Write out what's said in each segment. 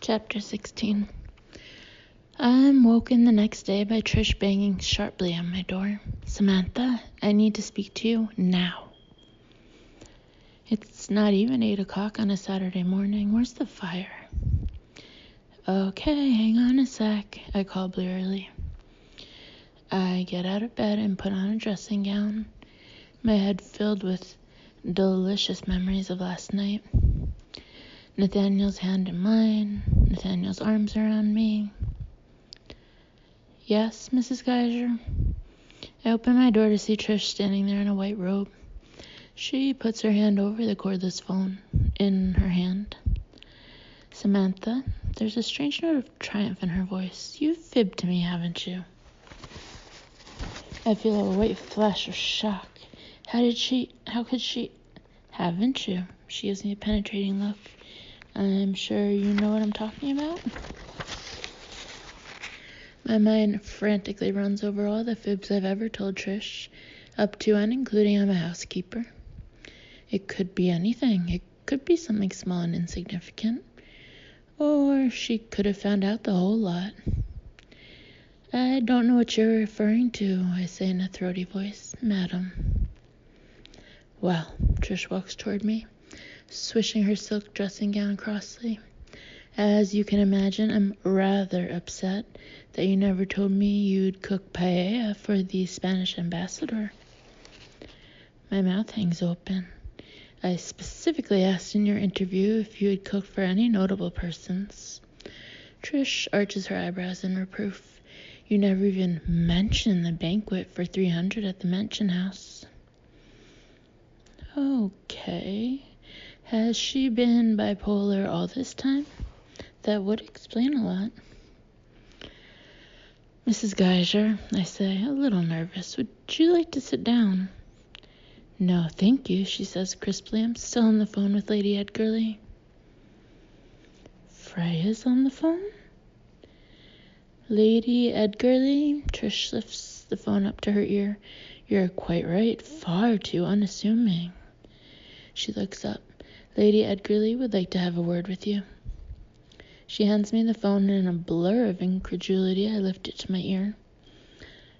Chapter 16. I'm woken the next day by Trish banging sharply on my door. Samantha, I need to speak to you now. It's not even 8 o'clock on a Saturday morning. Where's the fire? Okay, hang on a sec, I call blearily. I get out of bed and put on a dressing gown, my head filled with delicious memories of last night. Nathaniel's hand in mine, Nathaniel's arms around me. Yes, Mrs. Geiger? I open my door to see Trish standing there in a white robe. She puts her hand over the cordless phone in her hand. Samantha, there's a strange note of triumph in her voice. You've fibbed to me, haven't you? I feel a white flash of shock. How could she? Haven't you? She gives me a penetrating look. I'm sure you know what I'm talking about. My mind frantically runs over all the fibs I've ever told Trish, up to and including I'm a housekeeper. It could be anything. It could be something small and insignificant. Or she could have found out the whole lot. I don't know what you're referring to, I say in a throaty voice. Madam. Well, Trish walks toward me, swishing her silk dressing gown crossly. As you can imagine, I'm rather upset that you never told me you'd cook paella for the Spanish ambassador. My mouth hangs open. I specifically asked in your interview if you had cooked for any notable persons. Trish arches her eyebrows in reproof. You never even mentioned the banquet for 300 at the Mansion House. Okay. Has she been bipolar all this time? That would explain a lot. Mrs. Geiger, I say, a little nervous. Would you like to sit down? No, thank you, she says crisply. I'm still on the phone with Lady Edgarly. Freya's on the phone? Lady Edgarly? Trish lifts the phone up to her ear. You're quite right. Far too unassuming. She looks up. Lady Edgarly would like to have a word with you. She hands me the phone, and in a blur of incredulity, I lift it to my ear.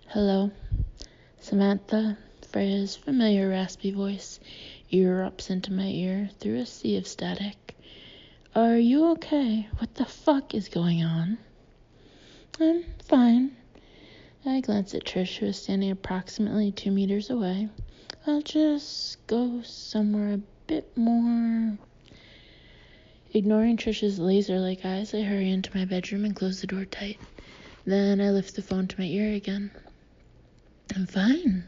Hello? Samantha, Freya's familiar raspy voice erupts into my ear through a sea of static. Are you okay? What the fuck is going on? I'm fine. I glance at Trish, who is standing approximately 2 meters away. I'll just go somewhere a bit more... Ignoring Trish's laser-like eyes, I hurry into my bedroom and close the door tight. Then I lift the phone to my ear again. I'm fine.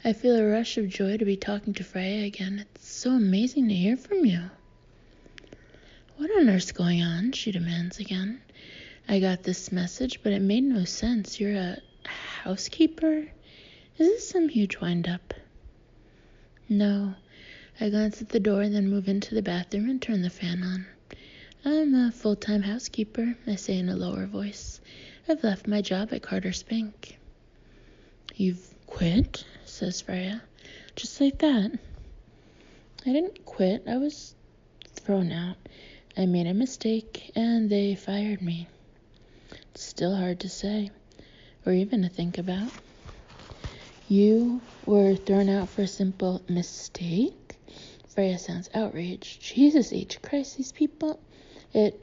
I feel a rush of joy to be talking to Freya again. It's so amazing to hear from you. What on earth's going on? She demands again. I got this message, but it made no sense. You're a housekeeper? Is this some huge wind-up? No. I glance at the door, then move into the bathroom and turn the fan on. I'm a full-time housekeeper, I say in a lower voice. I've left my job at Carter Spink. You've quit? Says Freya. Just like that. I didn't quit. I was thrown out. I made a mistake, and they fired me. It's still hard to say, or even to think about. You were thrown out for a simple mistake? Freya sounds outraged. Jesus H. Christ, these people. It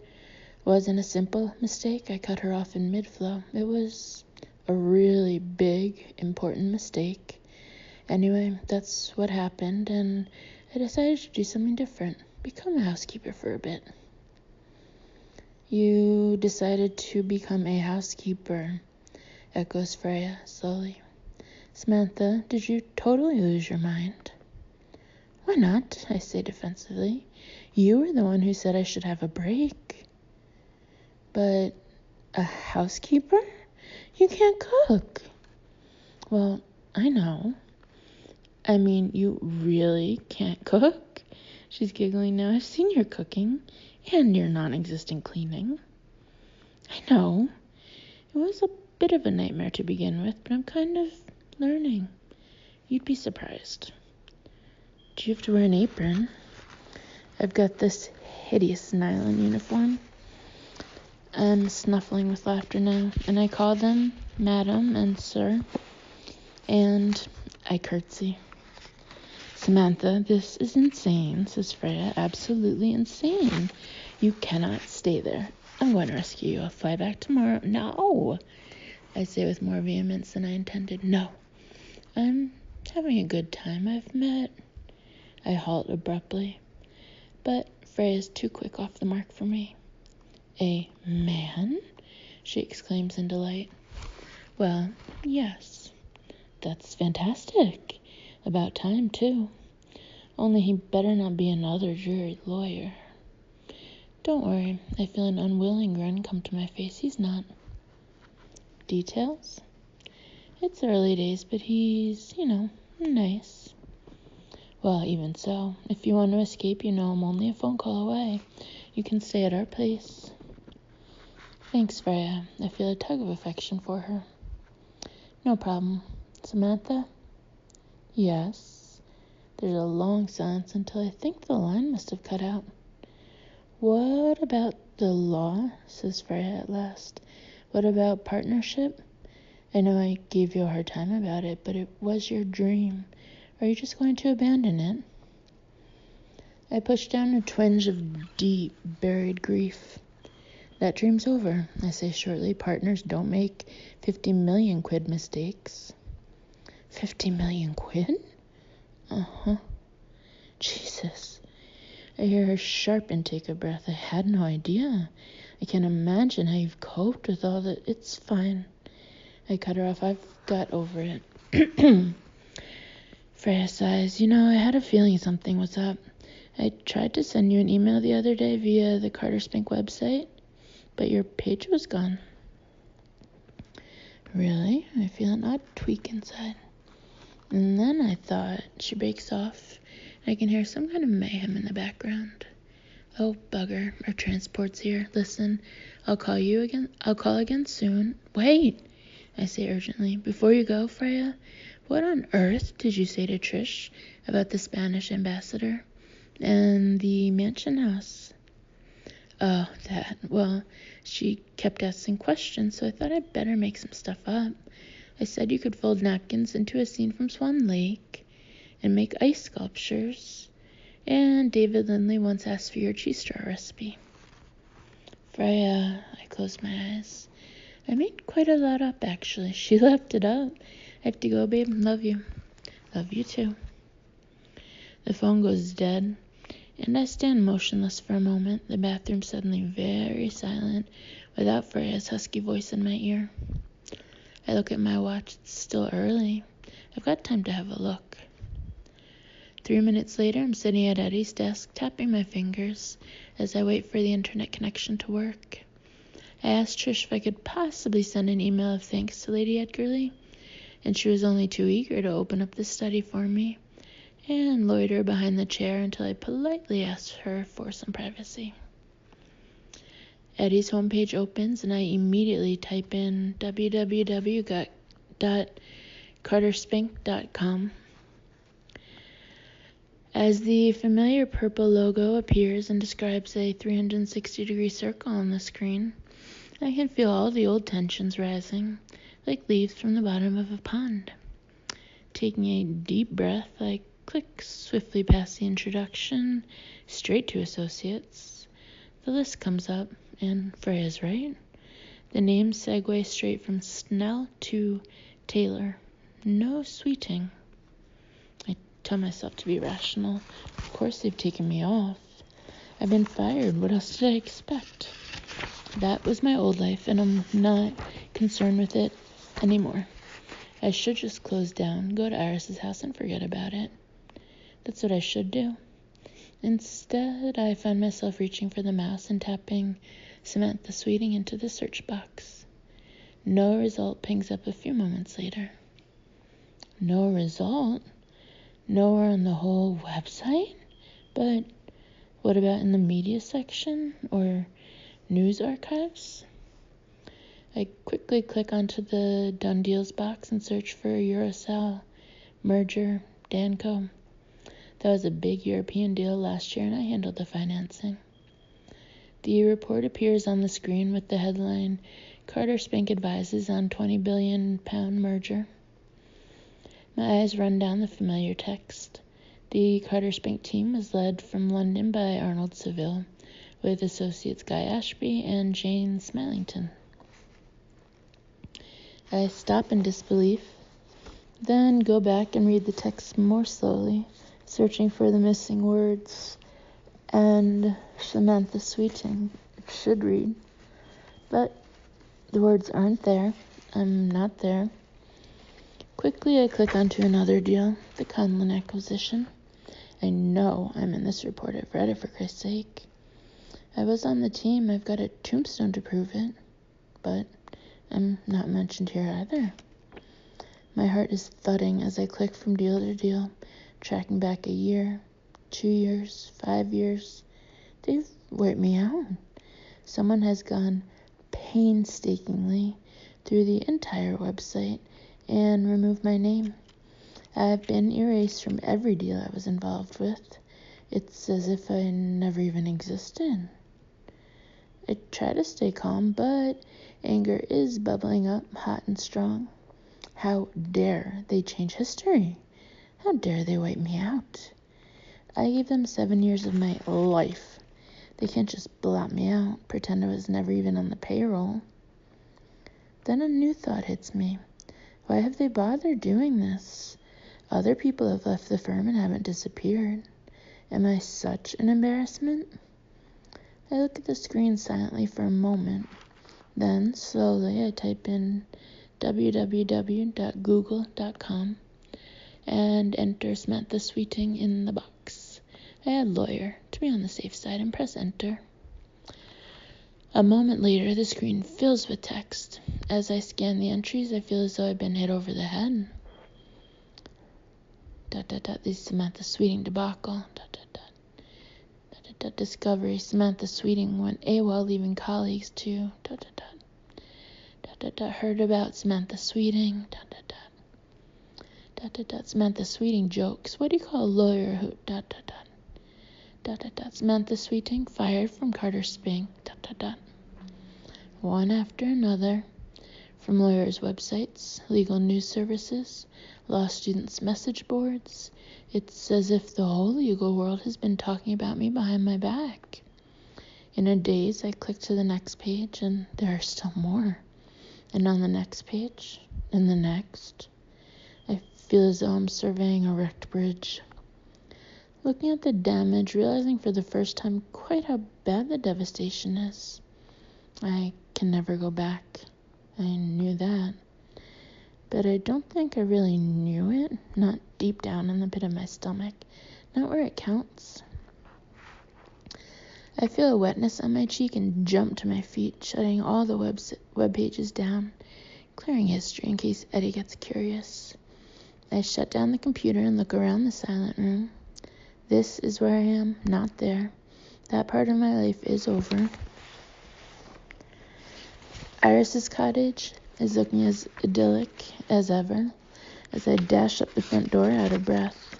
wasn't a simple mistake. I cut her off in mid-flow. It was a really big, important mistake. Anyway, that's what happened, and I decided to do something different. Become a housekeeper for a bit. You decided to become a housekeeper, echoes Freya slowly. Samantha, did you totally lose your mind? Why not? I say defensively. You were the one who said I should have a break. But a housekeeper? You can't cook. Well, I know. I mean, you really can't cook? She's giggling now. I've seen your cooking and your non-existent cleaning. I know. It was a bit of a nightmare to begin with, but I'm kind of learning. You'd be surprised. Do you have to wear an apron? I've got this hideous nylon uniform. I'm snuffling with laughter now, and I call them Madam and Sir, and I curtsy. Samantha, this is insane, says Freya. Absolutely insane. You cannot stay there. I'm going to rescue you. I'll fly back tomorrow. No, I say with more vehemence than I intended. No, I'm having a good time. I halt abruptly, but Freya's too quick off the mark for me. A man? She exclaims in delight. Well, yes. That's fantastic. About time, too. Only he better not be another jury lawyer. Don't worry. I feel an unwilling grin come to my face. He's not. Details? It's early days, but he's, nice. Well, even so, if you want to escape, I'm only a phone call away. You can stay at our place. Thanks, Freya. I feel a tug of affection for her. No problem. Samantha? Yes. There's a long silence until I think the line must have cut out. What about the law? Says Freya at last. What about partnership? I know I gave you a hard time about it, but it was your dream. Are you just going to abandon it? I push down a twinge of deep, buried grief. That dream's over, I say shortly. Partners don't make 50 million quid mistakes. 50 million quid? Uh-huh. Jesus. I hear her sharp intake of breath. I had no idea. I can't imagine how you've coped with all that. It's fine. I cut her off. I've got over it. Freya sighs. I had a feeling something was up. I tried to send you an email the other day via the Carter Spink website, but your page was gone. Really? I feel an odd tweak inside. And then I thought, she breaks off, and I can hear some kind of mayhem in the background. Oh, bugger, our transport's here. Listen, I'll call again soon. Wait, I say urgently. Before you go, Freya, what on earth did you say to Trish about the Spanish ambassador and the mansion house? Oh, that. Well, she kept asking questions, so I thought I'd better make some stuff up. I said you could fold napkins into a scene from Swan Lake and make ice sculptures. And David Lindley once asked for your cheese straw recipe. Freya, I closed my eyes. I made quite a lot up, actually. She laughed it up. I have to go, babe. Love you. Love you, too. The phone goes dead, and I stand motionless for a moment, the bathroom suddenly very silent, without Freya's husky voice in my ear. I look at my watch. It's still early. I've got time to have a look. 3 minutes later, I'm sitting at Eddie's desk, tapping my fingers as I wait for the internet connection to work. I asked Trish if I could possibly send an email of thanks to Lady Edgarly, and she was only too eager to open up the study for me and loiter behind the chair until I politely asked her for some privacy. Eddie's homepage opens, and I immediately type in www.carterspink.com. As the familiar purple logo appears and describes a 360-degree circle on the screen, I can feel all the old tensions rising, like leaves from the bottom of a pond. Taking a deep breath, I click swiftly past the introduction, straight to associates. The list comes up, and Freya's right. The names segue straight from Snell to Taylor. No sweeting. I tell myself to be rational. Of course they've taken me off. I've been fired. What else did I expect? That was my old life, and I'm not concerned with it anymore. I should just close down, go to Iris's house, and forget about it. That's what I should do. Instead, I find myself reaching for the mouse and tapping Samantha Sweeting into the search box. No result pings up a few moments later. No result? Nowhere on the whole website? But what about in the media section or news archives? I quickly click onto the Done Deals box and search for Eurosal merger Danco. That was a big European deal last year, and I handled the financing. The report appears on the screen with the headline, Carter Spink advises on £20 billion merger. My eyes run down the familiar text. The Carter Spink team was led from London by Arnold Seville, with associates Guy Ashby and Jane Smilington. I stop in disbelief, then go back and read the text more slowly, searching for the missing words. And Samantha Sweeting, it should read. But the words aren't there. I'm not there. Quickly I click onto another deal, the Conlon acquisition. I know I'm in this report. I've read it, for Christ's sake. I was on the team. I've got a tombstone to prove it. But I'm not mentioned here either. My heart is thudding as I click from deal to deal, tracking back a year, 2 years, 5 years. They've wiped me out. Someone has gone painstakingly through the entire website and removed my name. I've been erased from every deal I was involved with. It's as if I never even existed. I try to stay calm, but anger is bubbling up hot and strong. How dare they change history? How dare they wipe me out? I gave them 7 years of my life. They can't just blot me out, pretend I was never even on the payroll. Then a new thought hits me. Why have they bothered doing this? Other people have left the firm and haven't disappeared. Am I such an embarrassment? I look at the screen silently for a moment. Then, slowly, I type in www.google.com and enter Samantha Sweeting in the box. I add lawyer to be on the safe side and press enter. A moment later, the screen fills with text. As I scan the entries, I feel as though I've been hit over the head. ... The Samantha Sweeting debacle. ... Discovery. Samantha Sweeting went AWOL, leaving colleagues to... Heard about Samantha Sweeting. ... Samantha Sweeting jokes. What do you call a lawyer who... Samantha Sweeting fired from Carter Spink. ... One after another. From lawyers' websites, legal news services, law students' message boards. It's as if the whole legal world has been talking about me behind my back. In a daze, I click to the next page, and there are still more. And on the next page, and the next. I feel as though I'm surveying a wrecked bridge. Looking at the damage, realizing for the first time quite how bad the devastation is. I can never go back. I knew that. But I don't think I really knew it. Not deep down in the pit of my stomach. Not where it counts. I feel a wetness on my cheek and jump to my feet, shutting all the web pages down, clearing history in case Eddie gets curious. I shut down the computer and look around the silent room. This is where I am, not there. That part of my life is over. Iris's cottage is looking as idyllic as ever as I dash up the front door out of breath.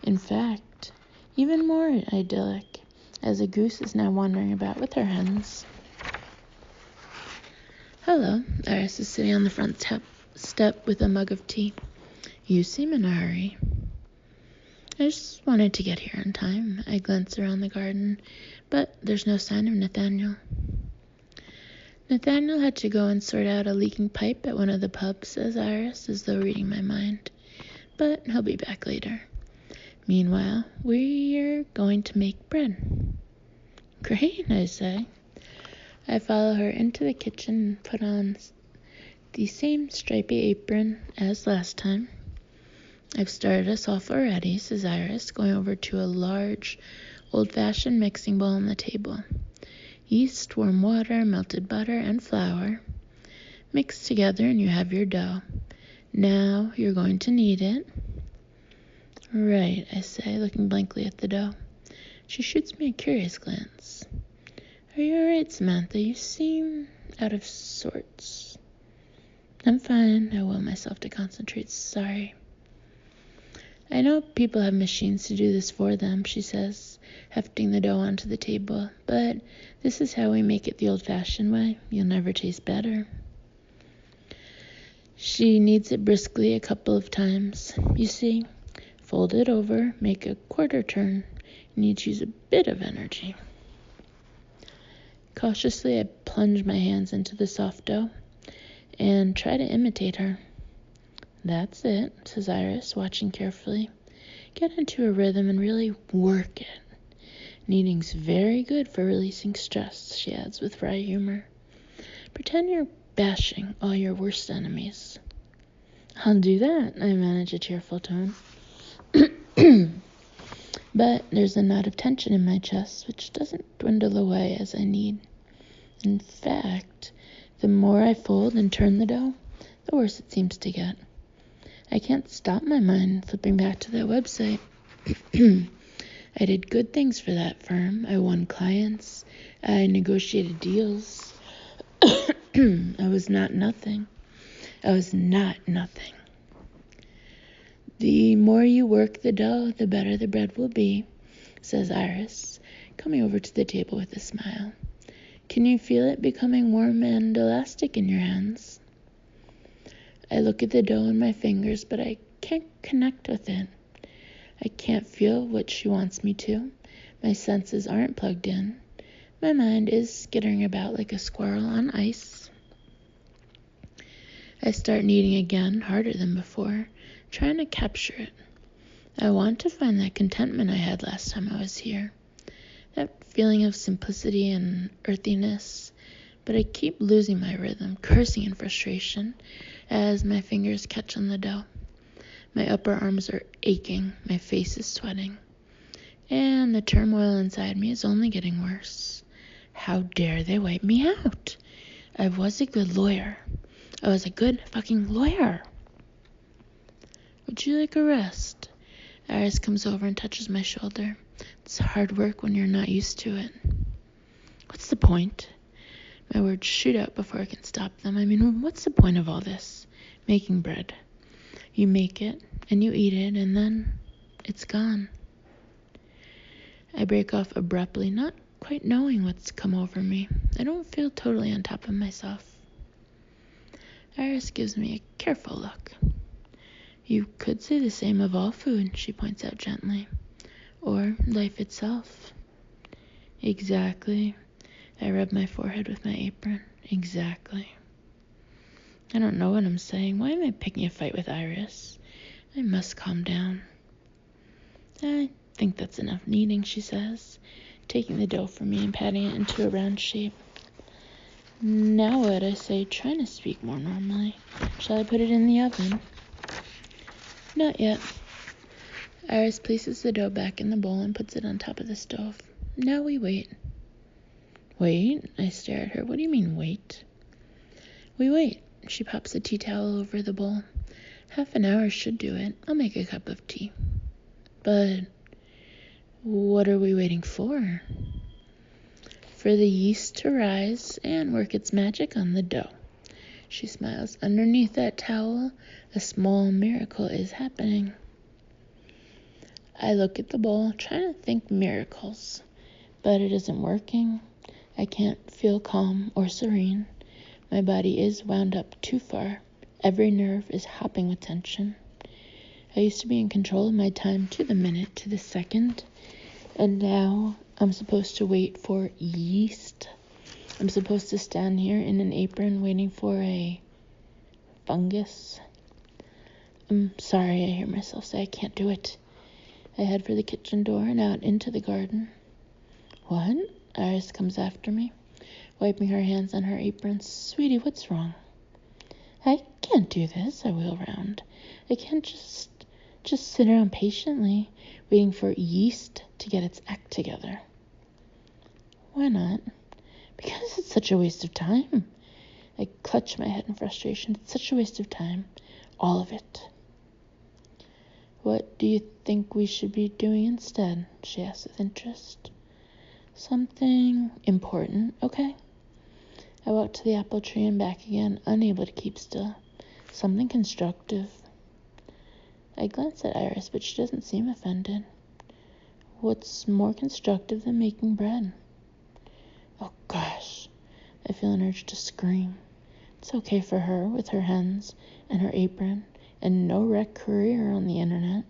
In fact, even more idyllic as a goose is now wandering about with her hens. Hello, Iris is sitting on the front step with a mug of tea. You seem in a hurry. I just wanted to get here on time. I glance around the garden, but there's no sign of Nathaniel. Nathaniel had to go and sort out a leaking pipe at one of the pubs, says Iris, as though reading my mind. But he'll be back later. Meanwhile, we're going to make bread. Great, I say. I follow her into the kitchen and put on the same stripy apron as last time. I've started us off already, says Iris, going over to a large, old-fashioned mixing bowl on the table. Yeast, warm water, melted butter, and flour. Mix together and you have your dough. Now you're going to knead it. Right, I say, looking blankly at the dough. She shoots me a curious glance. Are you all right, Samantha? You seem out of sorts. I'm fine. I will myself to concentrate. Sorry. I know people have machines to do this for them, she says, hefting the dough onto the table, but this is how we make it the old-fashioned way. You'll never taste better. She kneads it briskly a couple of times. You see, fold it over, make a quarter turn. You need to use a bit of energy. Cautiously, I plunge my hands into the soft dough and try to imitate her. That's it, says Iris, watching carefully. Get into a rhythm and really work it. Kneading's very good for releasing stress, she adds with wry humor. Pretend you're bashing all your worst enemies. I'll do that, I manage a cheerful tone. But there's a knot of tension in my chest, which doesn't dwindle away as I knead. In fact, the more I fold and turn the dough, the worse it seems to get. I can't stop my mind flipping back to that website. I did good things for that firm. I won clients. I negotiated deals. I was not nothing. The more you work the dough, the better the bread will be, says Iris, coming over to the table with a smile. Can you feel it becoming warm and elastic in your hands? I look at the dough in my fingers, but I can't connect with it. I can't feel what she wants me to. My senses aren't plugged in. My mind is skittering about like a squirrel on ice. I start kneading again, harder than before, trying to capture it. I want to find that contentment I had last time I was here. That feeling of simplicity and earthiness, but I keep losing my rhythm, cursing in frustration as my fingers catch on the dough. My upper arms are aching, my face is sweating, and the turmoil inside me is only getting worse. How dare they wipe me out? I was a good lawyer. I was a good fucking lawyer. Would you like a rest? Iris comes over and touches my shoulder. It's hard work when you're not used to it. What's the point? My words shoot out before I can stop them. I mean, what's the point of all this? Making bread. You make it, and you eat it, and then it's gone. I break off abruptly, not quite knowing what's come over me. I don't feel totally on top of myself. Iris gives me a careful look. You could say the same of all food, she points out gently. Or life itself. Exactly. I rub my forehead with my apron. Exactly. I don't know what I'm saying. Why am I picking a fight with Iris? I must calm down. I think that's enough kneading, she says, taking the dough from me and patting it into a round shape. Now what? I say, trying to speak more normally. Shall I put it in the oven? Not yet. Iris places the dough back in the bowl and puts it on top of the stove. Now we wait. Wait? I stare at her. What do you mean, wait? We wait. She pops a tea towel over the bowl. Half an hour should do it. I'll make a cup of tea. But what are we waiting for? For the yeast to rise and work its magic on the dough. She smiles. Underneath that towel, a small miracle is happening. I look at the bowl, trying to think miracles, but it isn't working. I can't feel calm or serene. My body is wound up too far. Every nerve is hopping with tension. I used to be in control of my time to the minute, to the second, and now I'm supposed to wait for yeast. I'm supposed to stand here in an apron waiting for a fungus. I'm sorry, I hear myself say. I can't do it. I head for the kitchen door and out into the garden. What? Iris comes after me, wiping her hands on her apron. Sweetie, what's wrong? I can't do this, I wheel around. I can't just sit around patiently, waiting for yeast to get its act together. Why not? Because it's such a waste of time. I clutch my head in frustration. It's such a waste of time. All of it. What do you think we should be doing instead? She asks with interest. Something important, okay? I walk to the apple tree and back again, unable to keep still. Something constructive. I glance at Iris, but she doesn't seem offended. What's more constructive than making bread? Oh gosh, I feel an urge to scream. It's okay for her with her hens and her apron and no wreck career on the internet.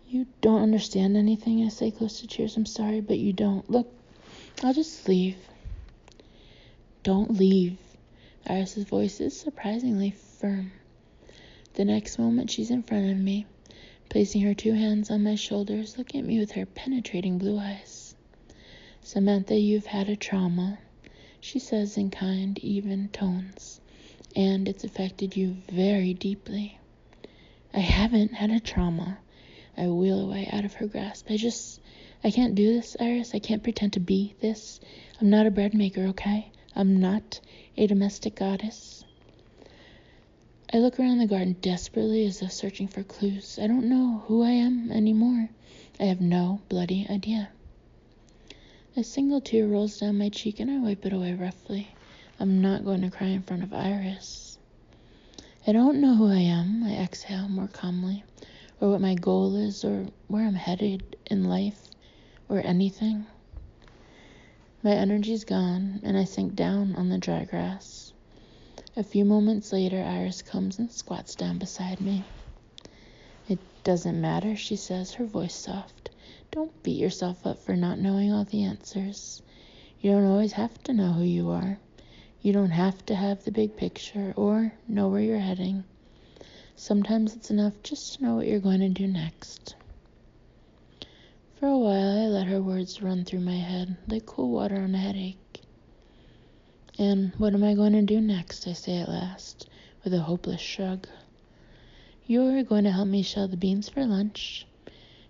You don't understand anything, I say close to tears. I'm sorry, but you don't. Look, I'll just leave. Don't leave. Iris's voice is surprisingly firm. The next moment she's in front of me, placing her 2 hands on my shoulders, looking at me with her penetrating blue eyes. Samantha, you've had a trauma, she says in kind, even tones, and it's affected you very deeply. I haven't had a trauma. I wheel away out of her grasp. I can't do this, Iris. I can't pretend to be this. I'm not a bread maker, okay? I'm not a domestic goddess. I look around the garden desperately as though searching for clues. I don't know who I am anymore. I have no bloody idea. A single tear rolls down my cheek and I wipe it away roughly. I'm not going to cry in front of Iris. I don't know who I am, I exhale more calmly, or what my goal is, or where I'm headed in life, or anything. My energy's gone, and I sink down on the dry grass. A few moments later, Iris comes and squats down beside me. It doesn't matter, she says, her voice soft. Don't beat yourself up for not knowing all the answers. You don't always have to know who you are. You don't have to have the big picture or know where you're heading. Sometimes it's enough just to know what you're going to do next. For a while, I let her words run through my head like cool water on a headache. And what am I going to do next, I say at last, with a hopeless shrug. You're going to help me shell the beans for lunch.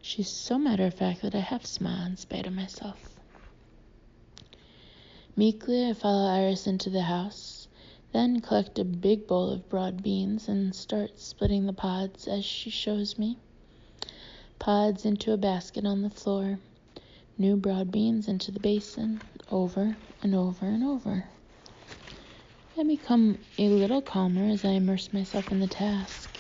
She's so matter-of-fact that I half smile in spite of myself. Meekly, I follow Iris into the house, then collect a big bowl of broad beans and start splitting the pods as she shows me. Pods into a basket on the floor, new broad beans into the basin, over and over and over. I become a little calmer as I immerse myself in the task.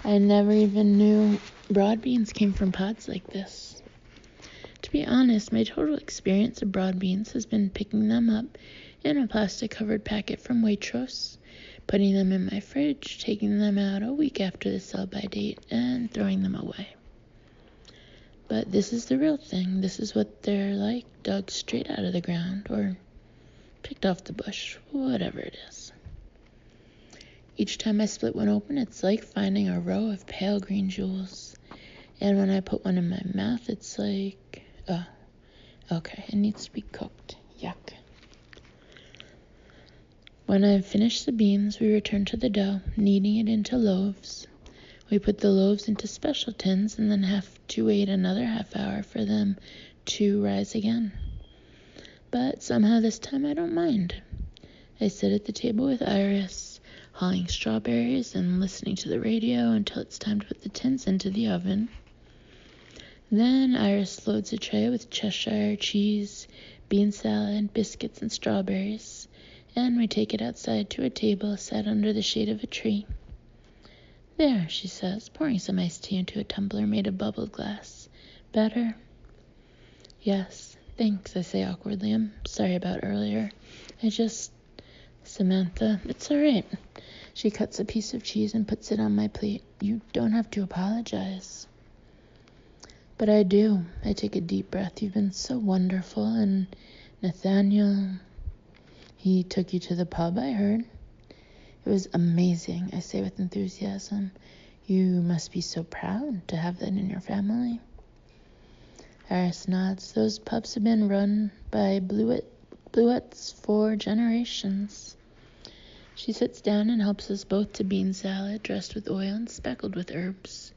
I never even knew broad beans came from pods like this. To be honest, my total experience of broad beans has been picking them up in a plastic-covered packet from Waitrose, putting them in my fridge, taking them out a week after the sell-by date, and throwing them away. But this is the real thing. This is what they're like, dug straight out of the ground, or picked off the bush, whatever it is. Each time I split one open, it's like finding a row of pale green jewels. And when I put one in my mouth, it's like, oh, okay, it needs to be cooked. Yuck. When I've finished the beans, we return to the dough, kneading it into loaves. We put the loaves into special tins and then have to wait another half hour for them to rise again. But somehow this time I don't mind. I sit at the table with Iris, hauling strawberries and listening to the radio until it's time to put the tins into the oven. Then Iris loads a tray with Cheshire cheese, bean salad, biscuits, and strawberries, and we take it outside to a table set under the shade of a tree. There, she says, pouring some iced tea into a tumbler made of bubbled glass. Better? Yes, thanks, I say awkwardly. I'm sorry about earlier. Samantha, it's all right. She cuts a piece of cheese and puts it on my plate. You don't have to apologize. But I do. I take a deep breath. You've been so wonderful. And Nathaniel, he took you to the pub, I heard. It was amazing, I say with enthusiasm. You must be so proud to have that in your family. Iris nods. Those pubs have been run by Bluets for generations. She sits down and helps us both to bean salad, dressed with oil and speckled with herbs.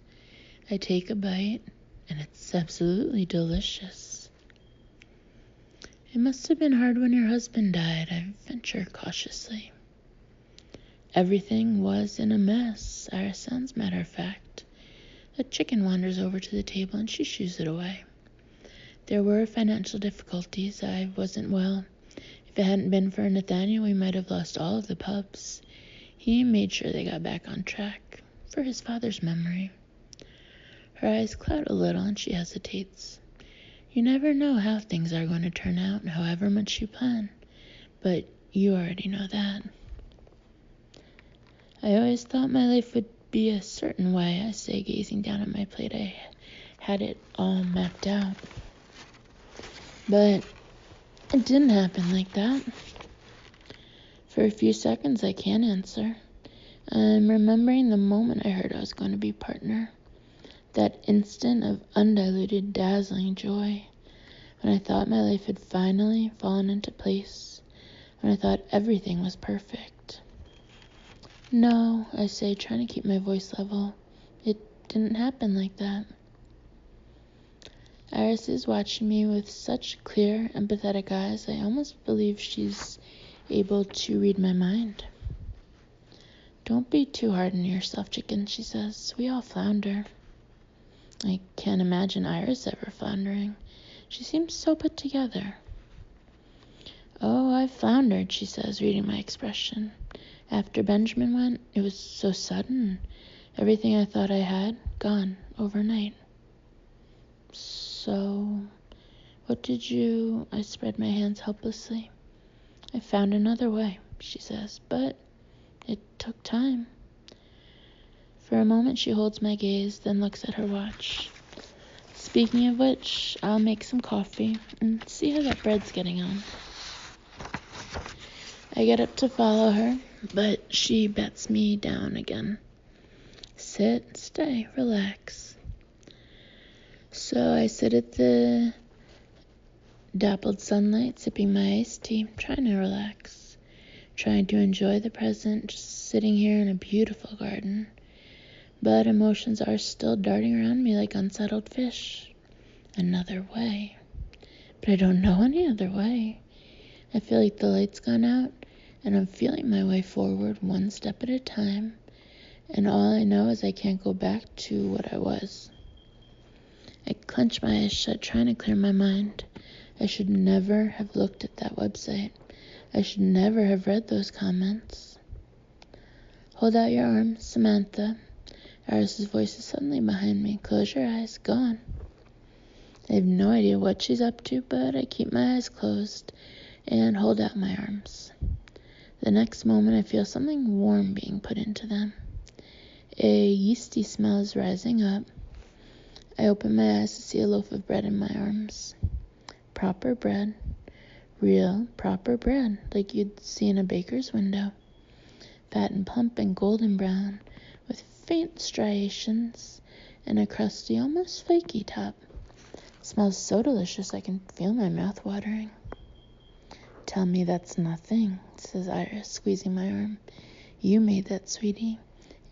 I take a bite, and it's absolutely delicious. It must have been hard when your husband died, I venture cautiously. Everything was in a mess, Iris sounds matter-of-fact. A chicken wanders over to the table and she shoos it away. There were financial difficulties. I wasn't well. If it hadn't been for Nathaniel, we might have lost all of the pubs. He made sure they got back on track. for his father's memory. Her eyes cloud a little and she hesitates. You never know how things are going to turn out, however much you plan, but you already know that. I always thought my life would be a certain way, I say, gazing down at my plate. I had it all mapped out. But it didn't happen like that. For a few seconds, I can't answer. I'm remembering the moment I heard I was going to be partner. That instant of undiluted, dazzling joy. When I thought my life had finally fallen into place. When I thought everything was perfect. No, I say, trying to keep my voice level. It didn't happen like that. Iris is watching me with such clear, empathetic eyes, I almost believe she's able to read my mind. Don't be too hard on yourself, chicken, she says. We all flounder. I can't imagine Iris ever floundering. She seems so put together. Oh, I floundered, she says, reading my expression. After Benjamin went, it was so sudden. Everything I thought I had, gone overnight. So, what did you... I spread my hands helplessly. I found another way, she says, but it took time. For a moment she holds my gaze, then looks at her watch. Speaking of which, I'll make some coffee and see how that bread's getting on. I get up to follow her, but she bets me down again. Sit, stay, relax. So I sit at the dappled sunlight, sipping my iced tea, trying to relax, trying to enjoy the present, just sitting here in a beautiful garden. But emotions are still darting around me like unsettled fish. Another way. But I don't know any other way. I feel like the light's gone out, and I'm feeling my way forward one step at a time, and all I know is I can't go back to what I was. I clench my eyes shut, trying to clear my mind. I should never have looked at that website. I should never have read those comments. Hold out your arms, Samantha. Iris's voice is suddenly behind me. Close your eyes. Go on. I have no idea what she's up to, but I keep my eyes closed and hold out my arms. The next moment, I feel something warm being put into them. A yeasty smell is rising up. I open my eyes to see a loaf of bread in my arms. Proper bread. Real, proper bread, like you'd see in a baker's window. Fat and plump and golden brown, with faint striations and a crusty, almost flaky top. It smells so delicious I can feel my mouth watering. Tell me that's nothing, says Iris, squeezing my arm. You made that, sweetie,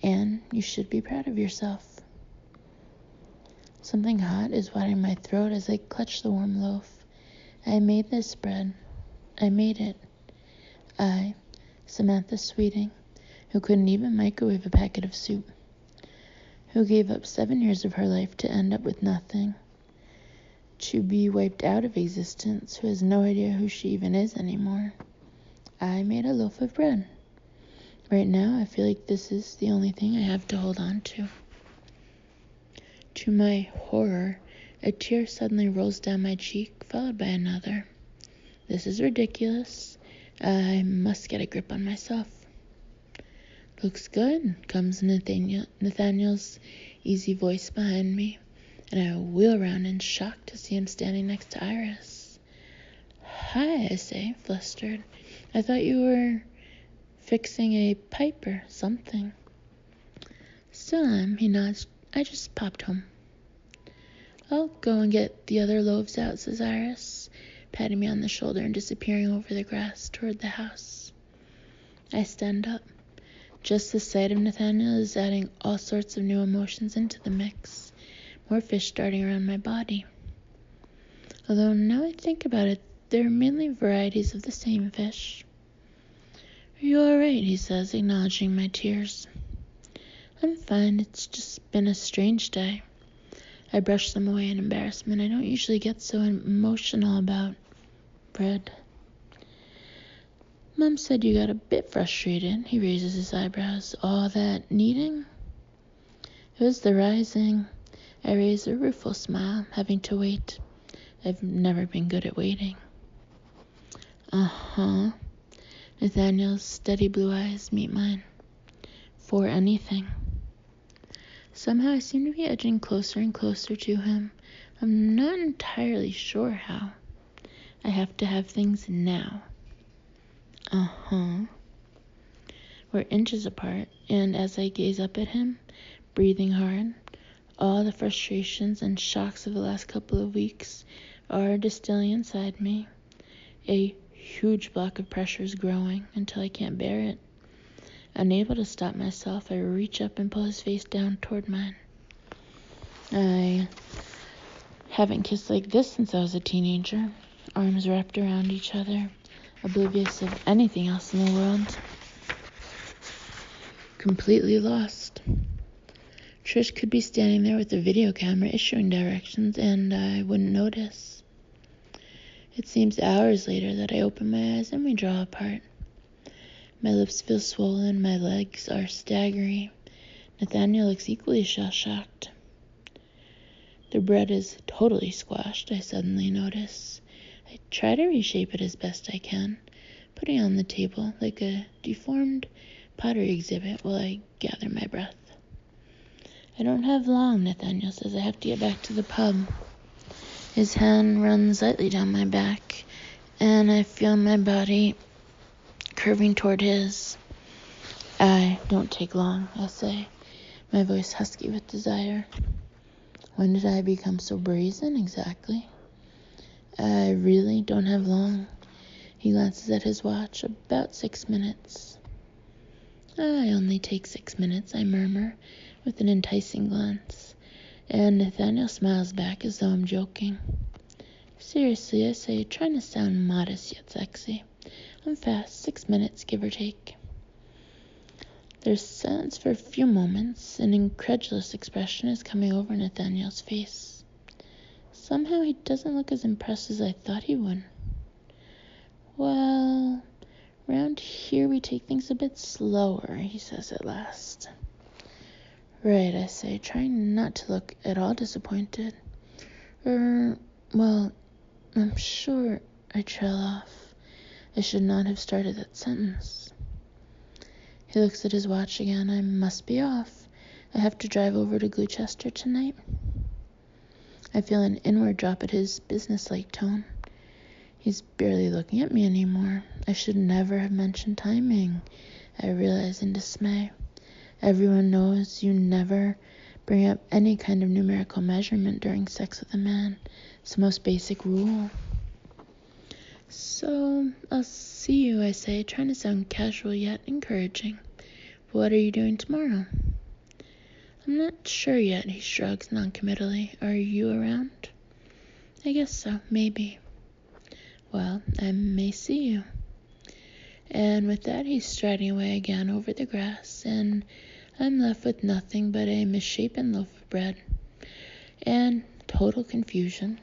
and you should be proud of yourself. Something hot is wetting my throat as I clutch the warm loaf. I made this bread. I made it. I, Samantha Sweeting, who couldn't even microwave a packet of soup, who gave up 7 years of her life to end up with nothing, to be wiped out of existence, who has no idea who she even is anymore. I made a loaf of bread. Right now, I feel like this is the only thing I have to hold on to. To my horror, a tear suddenly rolls down my cheek, followed by another. This is ridiculous. I must get a grip on myself. Looks good, comes Nathaniel's easy voice behind me, and I wheel around in shock to see him standing next to Iris. Hi, I say, flustered. I thought you were fixing a pipe or something. Still am, he nods. I just popped home. I'll go and get the other loaves out, says Iris, patting me on the shoulder and disappearing over the grass toward the house. I stand up. Just the sight of Nathaniel is adding all sorts of new emotions into the mix. More fish darting around my body. Although now I think about it, they're mainly varieties of the same fish. Are you all right? He says, acknowledging my tears. I'm fine. It's just been a strange day. I brush them away in embarrassment. I don't usually get so emotional about bread. Mom said you got a bit frustrated. He raises his eyebrows. All that kneading? It was the rising. I raised a rueful smile, having to wait. I've never been good at waiting. Uh-huh. Nathaniel's steady blue eyes meet mine. For anything. Somehow I seem to be edging closer and closer to him. I'm not entirely sure how. I have to have things now. Uh-huh. We're inches apart, and as I gaze up at him, breathing hard, all the frustrations and shocks of the last couple of weeks are distilling inside me. A huge block of pressure is growing until I can't bear it. Unable to stop myself, I reach up and pull his face down toward mine. I haven't kissed like this since I was a teenager, arms wrapped around each other, oblivious of anything else in the world. Completely lost. Trish could be standing there with a video camera issuing directions, and I wouldn't notice. It seems hours later that I open my eyes and we draw apart. My lips feel swollen, my legs are staggery. Nathaniel looks equally shell-shocked. The bread is totally squashed, I suddenly notice. I try to reshape it as best I can, putting it on the table like a deformed pottery exhibit while I gather my breath. I don't have long, Nathaniel says. I have to get back to the pub. His hand runs lightly down my back, and I feel my body curving toward his. I don't take long, I say, my voice husky with desire. When did I become so brazen exactly? I really don't have long. He glances at his watch. About 6 minutes. I only take 6 minutes, I murmur, with an enticing glance, and Nathaniel smiles back as though I'm joking. Seriously, I say, trying to sound modest yet sexy. I'm fast, 6 minutes, give or take. There's silence for a few moments. An incredulous expression is coming over Nathaniel's face. Somehow he doesn't look as impressed as I thought he would. Well, round here we take things a bit slower, he says at last. Right, I say, trying not to look at all disappointed. Well, I'm sure, I trail off. I should not have started that sentence. He looks at his watch again. I must be off. I have to drive over to Gloucester tonight. I feel an inward drop at his businesslike tone. He's barely looking at me anymore. I should never have mentioned timing, I realize in dismay. Everyone knows you never bring up any kind of numerical measurement during sex with a man. It's the most basic rule. So, I'll see you, I say, trying to sound casual yet encouraging. But what are you doing tomorrow? I'm not sure yet, he shrugs noncommittally. Are you around? I guess so, maybe. Well, I may see you. And with that, he's striding away again over the grass, and I'm left with nothing but a misshapen loaf of bread and total confusion.